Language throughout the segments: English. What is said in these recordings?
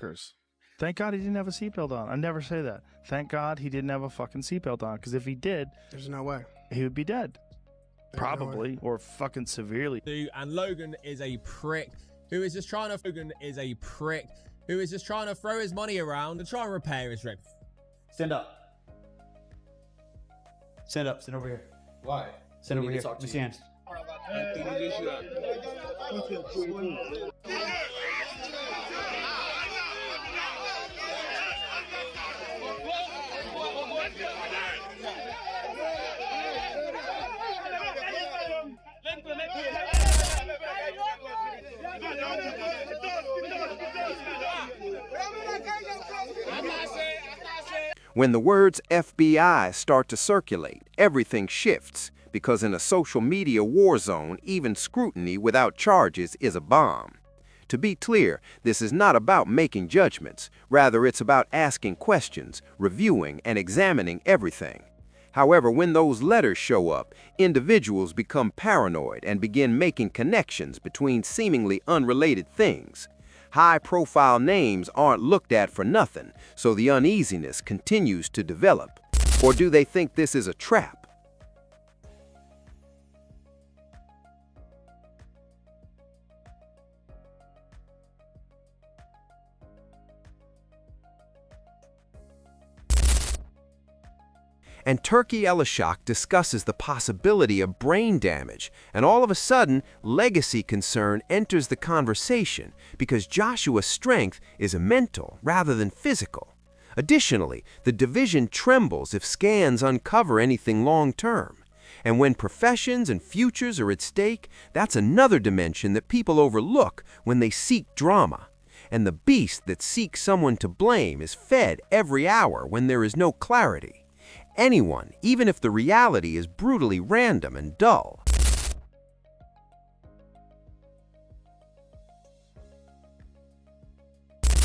motherfuckers. Thank God he didn't have a seatbelt on. I never say that. Thank God he didn't have a fucking seatbelt on, because if he did, there's no way he would be dead. There's Probably, no way. or fucking severely. And Logan is a prick who is just trying to throw his money around and try and repair his rep. Stand up. Stand up. Stand over here. Why? Stand over here. Let me stand. When the words FBI start to circulate, everything shifts, because in a social media war zone, even scrutiny without charges is a bomb. To be clear, this is not about making judgments. Rather, it's about asking questions, reviewing, and examining everything. However, when those letters show up, individuals become paranoid and begin making connections between seemingly unrelated things. High-profile names aren't looked at for nothing, so the uneasiness continues to develop. Or do they think this is a trap? And Turkey Elishak discusses the possibility of brain damage, and all of a sudden, legacy concern enters the conversation because Joshua's strength is mental rather than physical. Additionally, the division trembles if scans uncover anything long-term. And when professions and futures are at stake, that's another dimension that people overlook when they seek drama. And the beast that seeks someone to blame is fed every hour when there is no clarity. Anyone, even if the reality is brutally random and dull.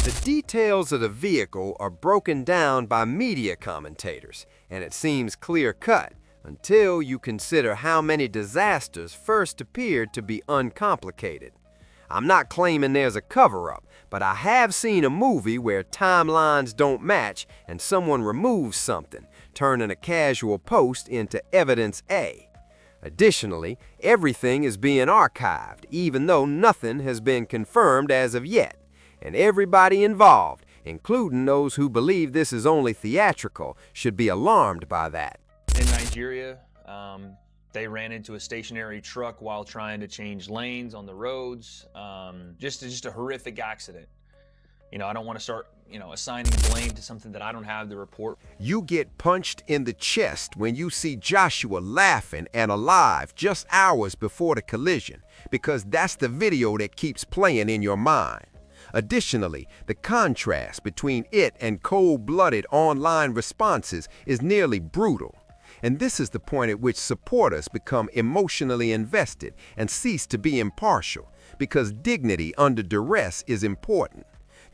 The details of the vehicle are broken down by media commentators, and it seems clear-cut until you consider how many disasters first appeared to be uncomplicated. I'm not claiming there's a cover-up, but I have seen a movie where timelines don't match and someone removes something, turning a casual post into evidence A. Additionally, everything is being archived, even though nothing has been confirmed as of yet. And everybody involved, including those who believe this is only theatrical, should be alarmed by that. In Nigeria, they ran into a stationary truck while trying to change lanes on the roads. Just a horrific accident. I don't want to start, assigning blame to something that I don't have the report. You get punched in the chest when you see Joshua laughing and alive just hours before the collision, because that's the video that keeps playing in your mind. Additionally, the contrast between it and cold-blooded online responses is nearly brutal. And this is the point at which supporters become emotionally invested and cease to be impartial, because dignity under duress is important.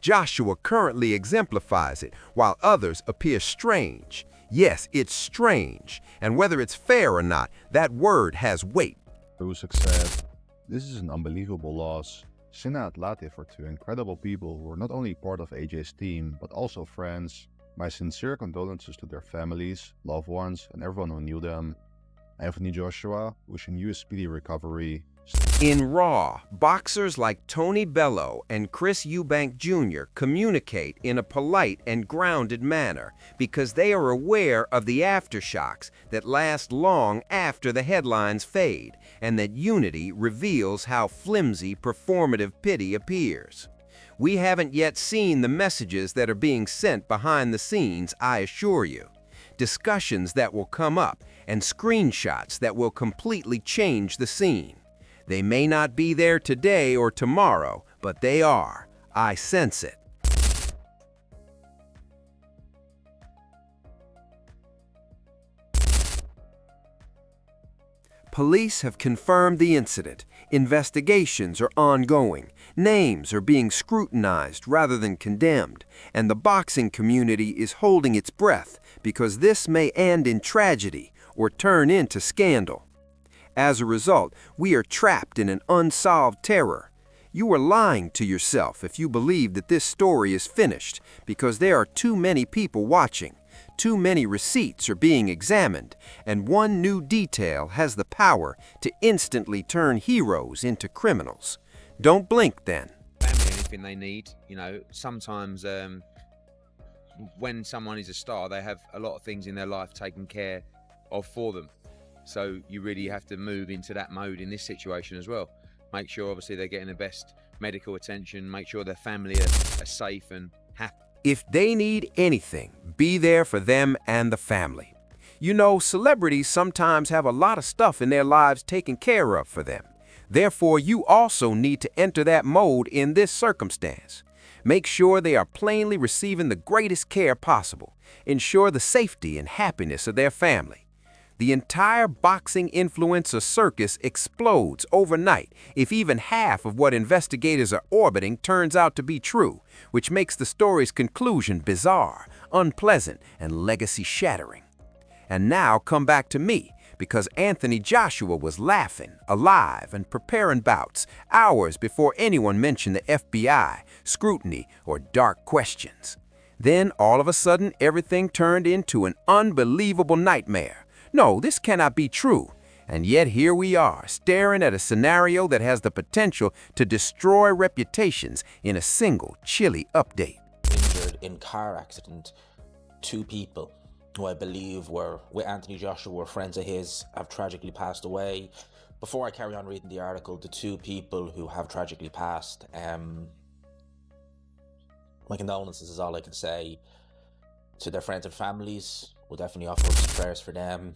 Joshua currently exemplifies it, while others appear strange. Yes, it's strange, and whether it's fair or not, that word has weight. Rusek said, "This is an unbelievable loss. Sinna Atlatif are two incredible people who were not only part of AJ's team, but also friends. My sincere condolences to their families, loved ones, and everyone who knew them. Anthony Joshua, wishing you a speedy recovery." In Raw, boxers like Tony Bello and Chris Eubank Jr. communicate in a polite and grounded manner because they are aware of the aftershocks that last long after the headlines fade, and that unity reveals how flimsy performative pity appears. We haven't yet seen the messages that are being sent behind the scenes, I assure you. Discussions that will come up and screenshots that will completely change the scene. They may not be there today or tomorrow, but they are. I sense it. Police have confirmed the incident. Investigations are ongoing. Names are being scrutinized rather than condemned. And the boxing community is holding its breath because this may end in tragedy or turn into scandal. As a result, we are trapped in an unsolved terror. You are lying to yourself if you believe that this story is finished, because there are too many people watching, too many receipts are being examined, and one new detail has the power to instantly turn heroes into criminals. Don't blink then. Family, anything they need. You know, sometimes when someone is a star, they have a lot of things in their life taken care of for them. So you really have to move into that mode in this situation as well. Make sure, obviously, they're getting the best medical attention, make sure their family are safe and happy. If they need anything, be there for them and the family. You know, celebrities sometimes have a lot of stuff in their lives taken care of for them. Therefore, you also need to enter that mode in this circumstance. Make sure they are plainly receiving the greatest care possible. Ensure the safety and happiness of their family. The entire boxing influencer circus explodes overnight if even half of what investigators are orbiting turns out to be true, which makes the story's conclusion bizarre, unpleasant, and legacy-shattering. And now come back to me, because Anthony Joshua was laughing, alive, and preparing bouts hours before anyone mentioned the FBI, scrutiny, or dark questions. Then, all of a sudden, everything turned into an unbelievable nightmare. No, this cannot be true. And yet here we are, staring at a scenario that has the potential to destroy reputations in a single chilly update. Injured in car accident, 2 people who I believe were with Anthony Joshua, were friends of his, have tragically passed away. Before I carry on reading the article, the 2 people who have tragically passed, my condolences is all I can say to their friends and families. We'll definitely offer some prayers for them.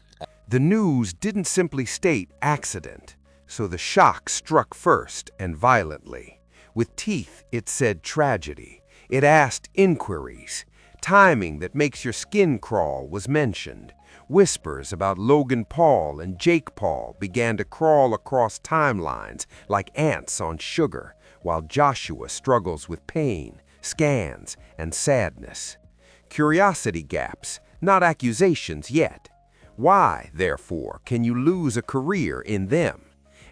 The news didn't simply state accident, so the shock struck first and violently. With teeth, it said tragedy. It asked inquiries. Timing that makes your skin crawl was mentioned. Whispers about Logan Paul and Jake Paul began to crawl across timelines like ants on sugar, while Joshua struggles with pain, scans, and sadness. Curiosity gaps, not accusations yet. Why, therefore, can you lose a career in them?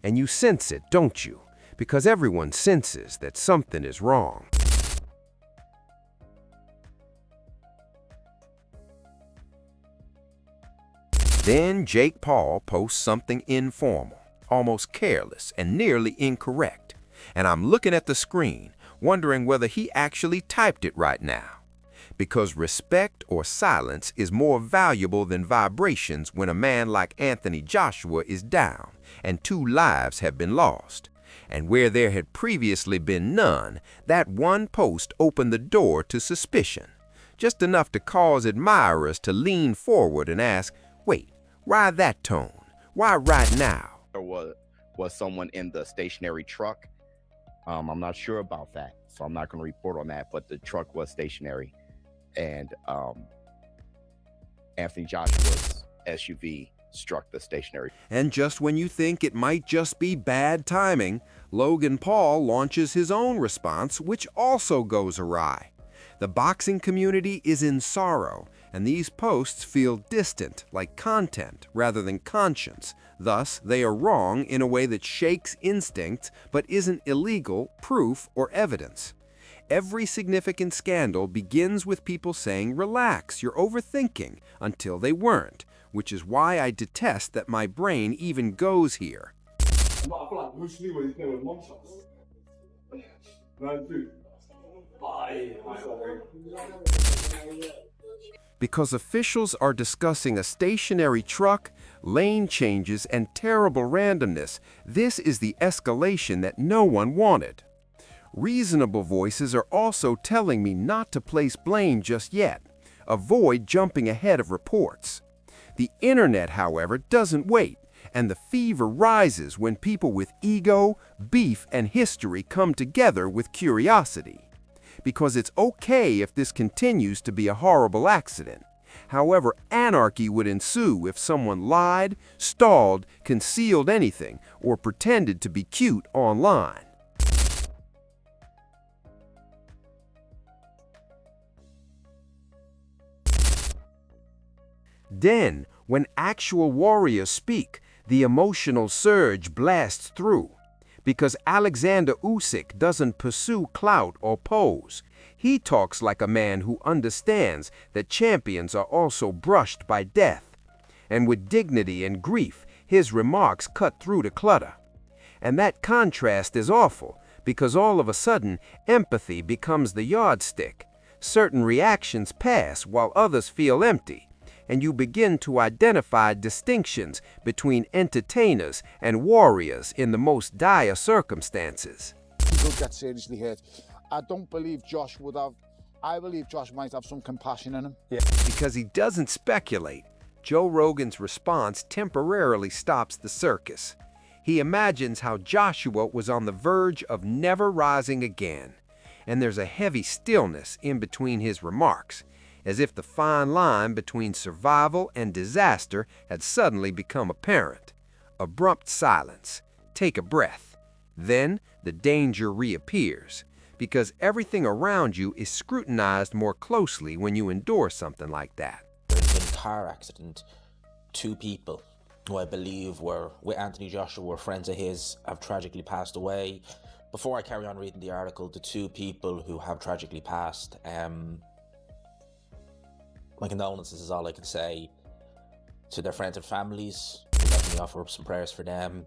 And you sense it, don't you? Because everyone senses that something is wrong. Then Jake Paul posts something informal, almost careless and nearly incorrect. And I'm looking at the screen, wondering whether he actually typed it right now. Because respect or silence is more valuable than vibrations when a man like Anthony Joshua is down and 2 lives have been lost. And where there had previously been none, that one post opened the door to suspicion, just enough to cause admirers to lean forward and ask, wait, why that tone? Why right now? There was someone in the stationary truck. I'm not sure about that, so I'm not going to report on that, but the truck was stationary. And Anthony Joshua's SUV struck the stationary. And just when you think it might just be bad timing, Logan Paul launches his own response, which also goes awry. The boxing community is in sorrow, and these posts feel distant, like content rather than conscience. Thus, they are wrong in a way that shakes instincts but isn't illegal proof or evidence. Every significant scandal begins with people saying, relax, you're overthinking, until they weren't, which is why I detest that my brain even goes here. Because officials are discussing a stationary truck, lane changes, and terrible randomness, this is the escalation that no one wanted. Reasonable voices are also telling me not to place blame just yet. Avoid jumping ahead of reports. The internet, however, doesn't wait, and the fever rises when people with ego, beef, and history come together with curiosity. Because it's okay if this continues to be a horrible accident. However, anarchy would ensue if someone lied, stalled, concealed anything, or pretended to be cute online. Then, when actual warriors speak, the emotional surge blasts through. because Alexander Usyk doesn't pursue clout or pose. He talks like a man who understands that champions are also brushed by death. And with dignity and grief, his remarks cut through the clutter. And that contrast is awful, because all of a sudden, empathy becomes the yardstick. Certain reactions pass while others feel empty, and you begin to identify distinctions between entertainers and warriors in the most dire circumstances. He could get seriously hurt. I don't believe Josh would have. I believe Josh might have some compassion in him. Yeah. Because he doesn't speculate, Joe Rogan's response temporarily stops the circus. He imagines how Joshua was on the verge of never rising again, and there's a heavy stillness in between his remarks, as if the fine line between survival and disaster had suddenly become apparent. Abrupt silence. Take a breath. Then the danger reappears, because everything around you is scrutinized more closely when you endure something like that. There's been a car accident. 2 people who I believe were with Anthony Joshua, were friends of his, have tragically passed away. Before I carry on reading the article, the 2 people who have tragically passed, my condolences is all I can say to their friends and families. Let me offer up some prayers for them.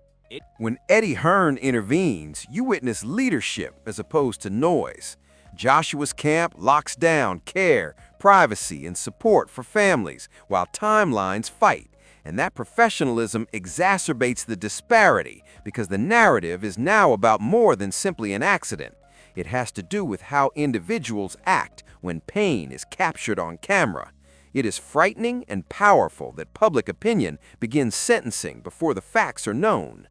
When Eddie Hearn intervenes, you witness leadership as opposed to noise. Joshua's camp locks down care, privacy, and support for families, while timelines fight. And that professionalism exacerbates the disparity, because the narrative is now about more than simply an accident. It has to do with how individuals act when pain is captured on camera. It is frightening and powerful that public opinion begins sentencing before the facts are known.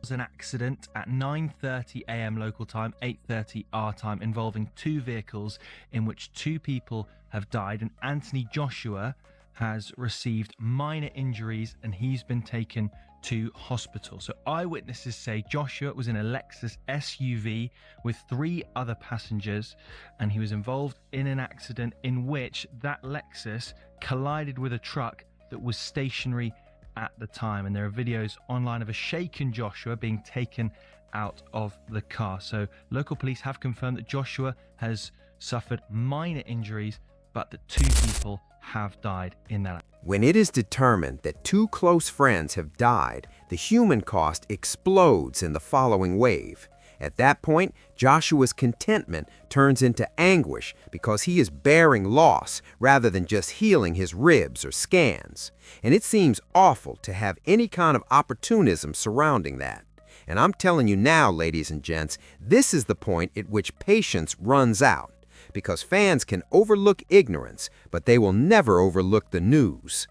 Was an accident at 9:30 a.m. local time, 8:30 our time, involving 2 vehicles in which 2 people have died, and Anthony Joshua has received minor injuries and he's been taken to hospital. So eyewitnesses say Joshua was in a Lexus SUV with 3 other passengers, and he was involved in an accident in which that Lexus collided with a truck that was stationary at the time. And there are videos online of a shaken Joshua being taken out of the car. So local police have confirmed that Joshua has suffered minor injuries, but that 2 people have died in that accident. When it is determined that 2 close friends have died, the human cost explodes in the following wave. At that point, Joshua's contentment turns into anguish because he is bearing loss rather than just healing his ribs or scans. And it seems awful to have any kind of opportunism surrounding that. And I'm telling you now, ladies and gents, this is the point at which patience runs out. Because fans can overlook ignorance, but they will never overlook the news.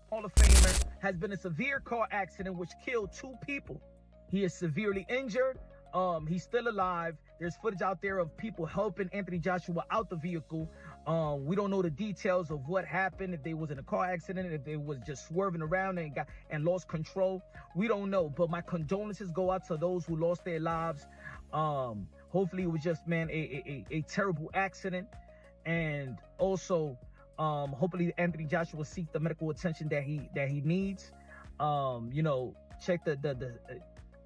Hall of Famer has been in a severe car accident which killed 2 people. He is severely injured. He's still alive. There's footage out there of people helping Anthony Joshua out the vehicle. We don't know the details of what happened, if they was in a car accident, if they was just swerving around and lost control. We don't know, but my condolences go out to those who lost their lives. Hopefully it was just, man, a terrible accident. And also, hopefully Anthony Joshua seek the medical attention that he needs. You know, check the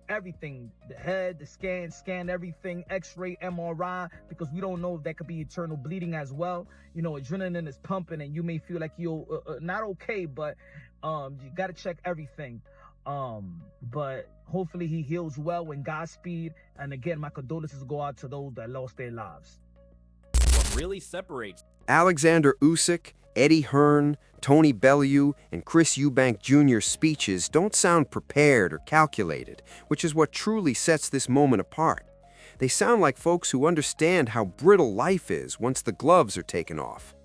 everything, the head, the scan everything, x-ray, MRI, because we don't know if that could be internal bleeding as well. You know, adrenaline is pumping and you may feel like you're not okay, but you got to check everything. But hopefully he heals well, and Godspeed. And again, my condolences go out to those that lost their lives. What really separates Alexander Usyk, Eddie Hearn, Tony Bellew, and Chris Eubank Jr.'s speeches don't sound prepared or calculated, which is what truly sets this moment apart. They sound like folks who understand how brittle life is once the gloves are taken off.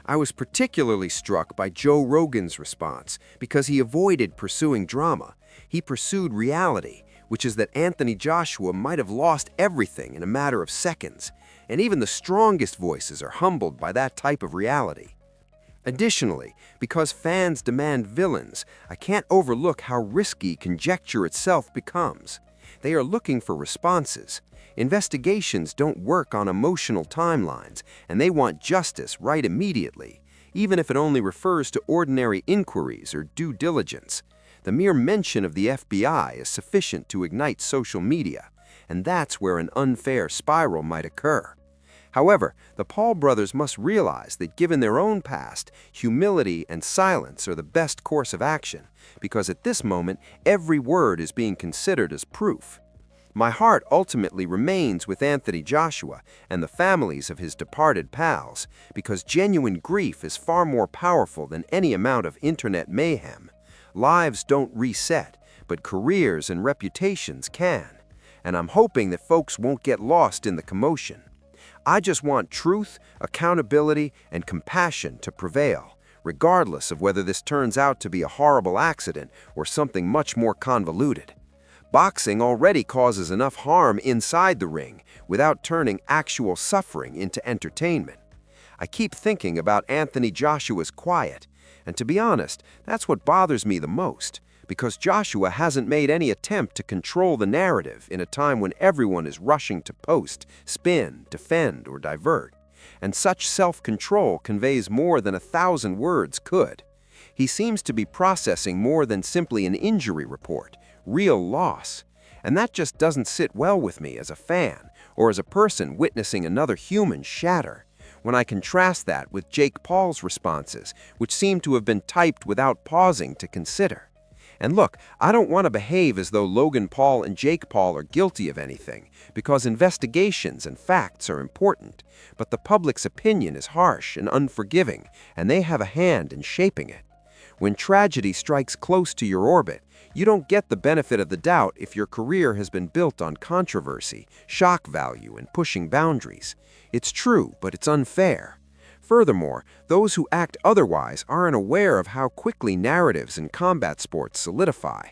I was particularly struck by Joe Rogan's response because he avoided pursuing drama. He pursued reality, which is that Anthony Joshua might have lost everything in a matter of seconds, and even the strongest voices are humbled by that type of reality. Additionally, because fans demand villains, I can't overlook how risky conjecture itself becomes. They are looking for responses. Investigations don't work on emotional timelines, and they want justice right immediately, even if it only refers to ordinary inquiries or due diligence. The mere mention of the FBI is sufficient to ignite social media, and that's where an unfair spiral might occur. However, the Paul brothers must realize that given their own past, humility and silence are the best course of action, because at this moment, every word is being considered as proof. My heart ultimately remains with Anthony Joshua and the families of his departed pals, because genuine grief is far more powerful than any amount of internet mayhem. Lives don't reset, but careers and reputations can. And I'm hoping that folks won't get lost in the commotion. I just want truth, accountability, and compassion to prevail, regardless of whether this turns out to be a horrible accident or something much more convoluted. Boxing already causes enough harm inside the ring without turning actual suffering into entertainment. I keep thinking about Anthony Joshua's quiet, and to be honest, that's what bothers me the most, because Joshua hasn't made any attempt to control the narrative in a time when everyone is rushing to post, spin, defend, or divert. And such self-control conveys more than 1,000 words could. He seems to be processing more than simply an injury report, real loss. And that just doesn't sit well with me as a fan, or as a person witnessing another human shatter. When I contrast that with Jake Paul's responses, which seem to have been typed without pausing to consider. And look, I don't want to behave as though Logan Paul and Jake Paul are guilty of anything, because investigations and facts are important, but the public's opinion is harsh and unforgiving, and they have a hand in shaping it. When tragedy strikes close to your orbit, you don't get the benefit of the doubt if your career has been built on controversy, shock value, and pushing boundaries. It's true, but it's unfair. Furthermore, those who act otherwise aren't aware of how quickly narratives in combat sports solidify.